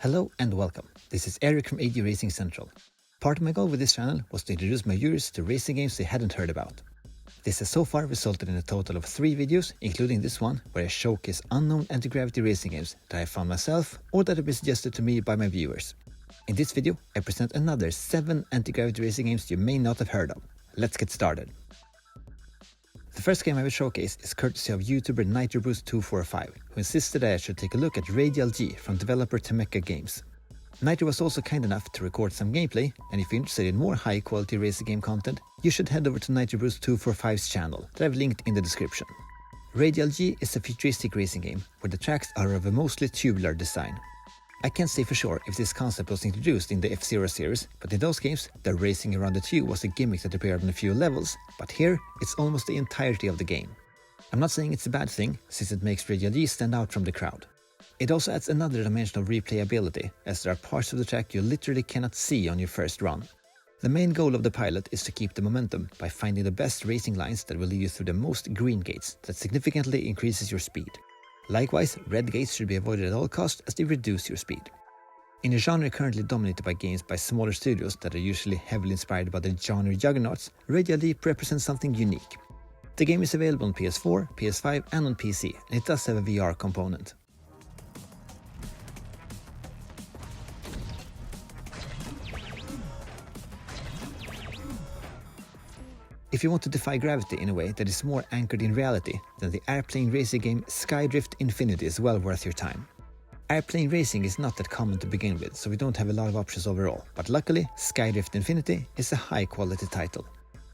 Hello and welcome. This is Eric from AD Racing Central. Part of my goal with this channel was to introduce my viewers to racing games they hadn't heard about. This has so far resulted in a total of 3 videos, including this one where I showcase unknown anti-gravity racing games that I found myself or that have been suggested to me by my viewers. In this video, I present another 7 anti-gravity racing games you may not have heard of. Let's get started. The first game I will showcase is courtesy of YouTuber NitroBoost245, who insisted that I should take a look at Radial-G from developer Temeka Games. Nitro was also kind enough to record some gameplay, and if you're interested in more high-quality racing game content, you should head over to NitroBoost245's channel that I've linked in the description. Radial-G is a futuristic racing game where the tracks are of a mostly tubular design. I can't say for sure if this concept was introduced in the F-Zero series, but in those games, the racing around the tube was a gimmick that appeared on a few levels, but here, it's almost the entirety of the game. I'm not saying it's a bad thing, since it makes Radial-G stand out from the crowd. It also adds another dimension of replayability, as there are parts of the track you literally cannot see on your first run. The main goal of the pilot is to keep the momentum by finding the best racing lines that will lead you through the most green gates that significantly increases your speed. Likewise, red gates should be avoided at all costs as they reduce your speed. In a genre currently dominated by games by smaller studios that are usually heavily inspired by the genre juggernauts, Radial-G represents something unique. The game is available on PS4, PS5 and on PC, and it does have a VR component. If you want to defy gravity in a way that is more anchored in reality, then the airplane racing game Skydrift Infinity is well worth your time. Airplane racing is not that common to begin with, so we don't have a lot of options overall, but luckily Skydrift Infinity is a high quality title.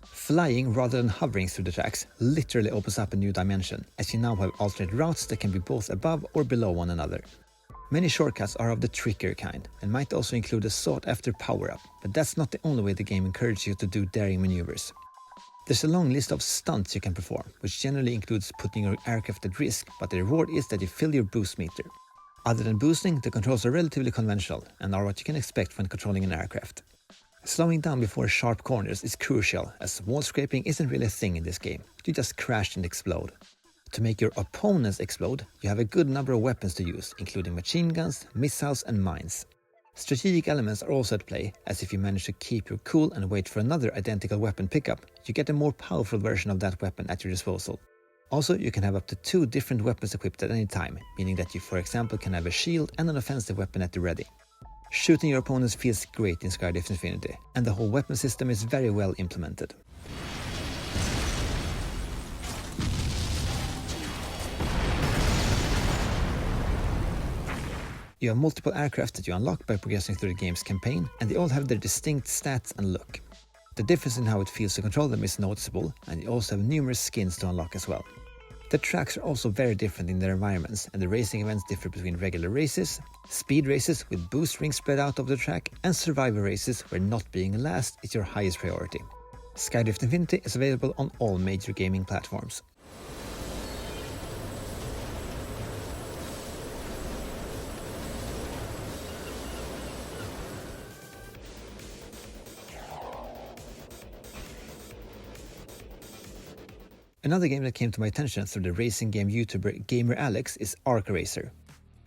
Flying rather than hovering through the tracks literally opens up a new dimension, as you now have alternate routes that can be both above or below one another. Many shortcuts are of the trickier kind, and might also include a sought after power-up, but that's not the only way the game encourages you to do daring maneuvers. There's a long list of stunts you can perform, which generally includes putting your aircraft at risk, but the reward is that you fill your boost meter. Other than boosting, the controls are relatively conventional and are what you can expect when controlling an aircraft. Slowing down before sharp corners is crucial, as wall scraping isn't really a thing in this game, you just crash and explode. To make your opponents explode, you have a good number of weapons to use, including machine guns, missiles and mines. Strategic elements are also at play, as if you manage to keep your cool and wait for another identical weapon pickup, you get a more powerful version of that weapon at your disposal. Also, you can have up to 2 different weapons equipped at any time, meaning that you for example can have a shield and an offensive weapon at the ready. Shooting your opponents feels great in Skydrift Infinity, and the whole weapon system is very well implemented. You have multiple aircraft that you unlock by progressing through the game's campaign, and they all have their distinct stats and look. The difference in how it feels to control them is noticeable, and you also have numerous skins to unlock as well. The tracks are also very different in their environments, and the racing events differ between regular races, speed races with boost rings spread out over the track, and survivor races where not being last is your highest priority. Skydrift Infinity is available on all major gaming platforms. Another game that came to my attention through the racing game YouTuber GamerAlex is ArcRacer.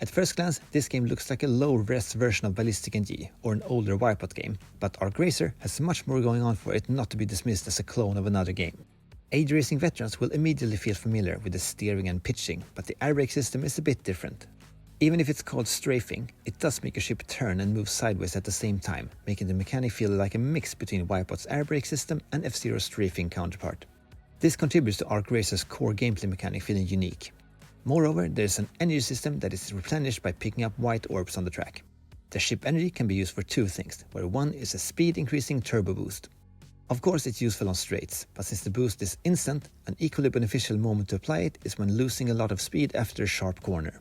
At first glance, this game looks like a low-res version of Ballistic-G or an older Wipeout game, but ArcRacer has much more going on for it not to be dismissed as a clone of another game. AD Racing veterans will immediately feel familiar with the steering and pitching, but the air brake system is a bit different. Even if it's called strafing, it does make your ship turn and move sideways at the same time, making the mechanic feel like a mix between Wipeout's air brake system and F-Zero's strafing counterpart. This contributes to ArcRacer's core gameplay mechanic feeling unique. Moreover, there is an energy system that is replenished by picking up white orbs on the track. The ship energy can be used for 2 things, where one is a speed increasing turbo boost. Of course it's useful on straights, but since the boost is instant, an equally beneficial moment to apply it is when losing a lot of speed after a sharp corner.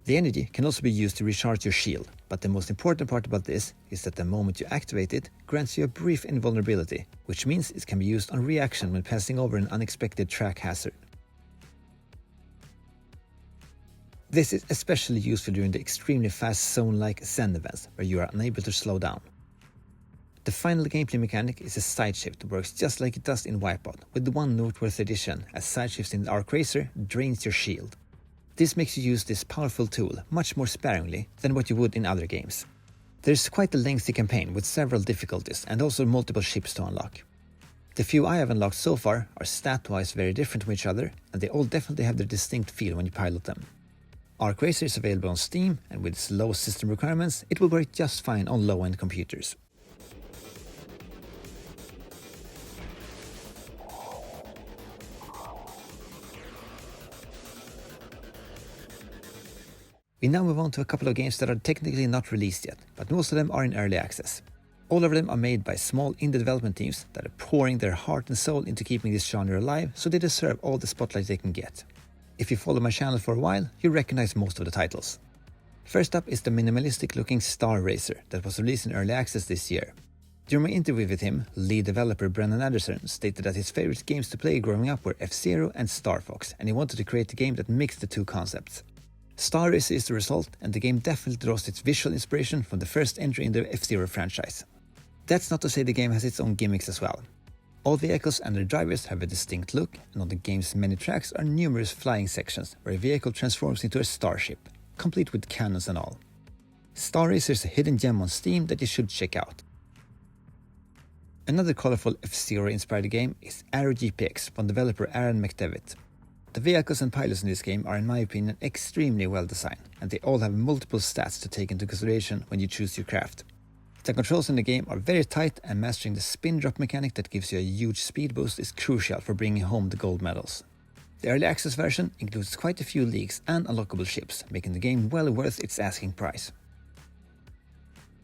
The energy can also be used to recharge your shield, but the most important part about this is that the moment you activate it grants you a brief invulnerability, which means it can be used on reaction when passing over an unexpected track hazard. This is especially useful during the extremely fast zone-like Zen events, where you are unable to slow down. The final gameplay mechanic is a side shift that works just like it does in Wipeout, with the one noteworthy addition, as side shifts in ArcRacer drains your shield. This makes you use this powerful tool much more sparingly than what you would in other games. There's quite a lengthy campaign with several difficulties and also multiple ships to unlock. The few I have unlocked so far are stat-wise very different from each other, and they all definitely have their distinct feel when you pilot them. ArcRacer is available on Steam, and with its low system requirements, it will work just fine on low-end computers. We now move on to a couple of games that are technically not released yet, but most of them are in early access. All of them are made by small indie development teams that are pouring their heart and soul into keeping this genre alive, so they deserve all the spotlight they can get. If you follow my channel for a while, you recognize most of the titles. First up is the minimalistic-looking ArcRacer that was released in early access this year. During my interview with him, lead developer Brennan Anderson stated that his favorite games to play growing up were F-Zero and Star Fox, and he wanted to create a game that mixed the two concepts. ArcRacer is the result, and the game definitely draws its visual inspiration from the first entry in the F-Zero franchise. That's not to say the game has its own gimmicks as well. All vehicles and their drivers have a distinct look, and on the game's many tracks are numerous flying sections where a vehicle transforms into a starship, complete with cannons and all. ArcRacer is a hidden gem on Steam that you should check out. Another colorful F-Zero inspired game is Aero GPX from developer Aaron McDevitt. The vehicles and pilots in this game are in my opinion extremely well designed, and they all have multiple stats to take into consideration when you choose your craft. The controls in the game are very tight, and mastering the spin drop mechanic that gives you a huge speed boost is crucial for bringing home the gold medals. The early access version includes quite a few leaks and unlockable ships, making the game well worth its asking price.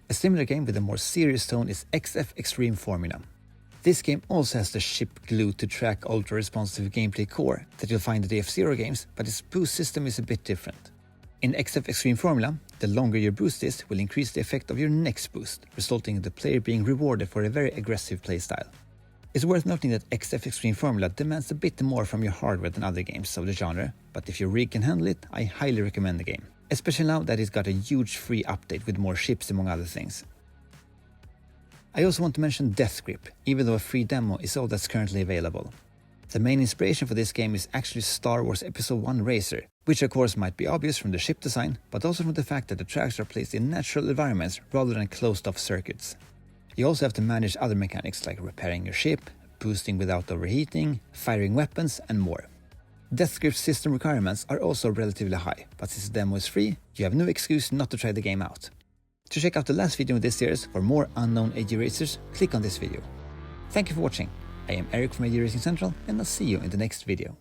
A similar game with a more serious tone is XF Extreme Formula. This game also has the ship-glued-to-track ultra-responsive gameplay core that you'll find in the F-Zero games, but its boost system is a bit different. In XF Extreme Formula, the longer your boost is will increase the effect of your next boost, resulting in the player being rewarded for a very aggressive playstyle. It's worth noting that XF Extreme Formula demands a bit more from your hardware than other games of the genre, but if your rig can handle it, I highly recommend the game, especially now that it's got a huge free update with more ships among other things. I also want to mention Deathgrip, even though a free demo is all that's currently available. The main inspiration for this game is actually Star Wars Episode 1 Racer, which of course might be obvious from the ship design, but also from the fact that the tracks are placed in natural environments rather than closed-off circuits. You also have to manage other mechanics like repairing your ship, boosting without overheating, firing weapons, and more. Deathgrip's system requirements are also relatively high, but since the demo is free, you have no excuse not to try the game out. To check out the last video in this series for more unknown AG racers, click on this video. Thank you for watching. I am Eric from AG Racing Central, and I'll see you in the next video.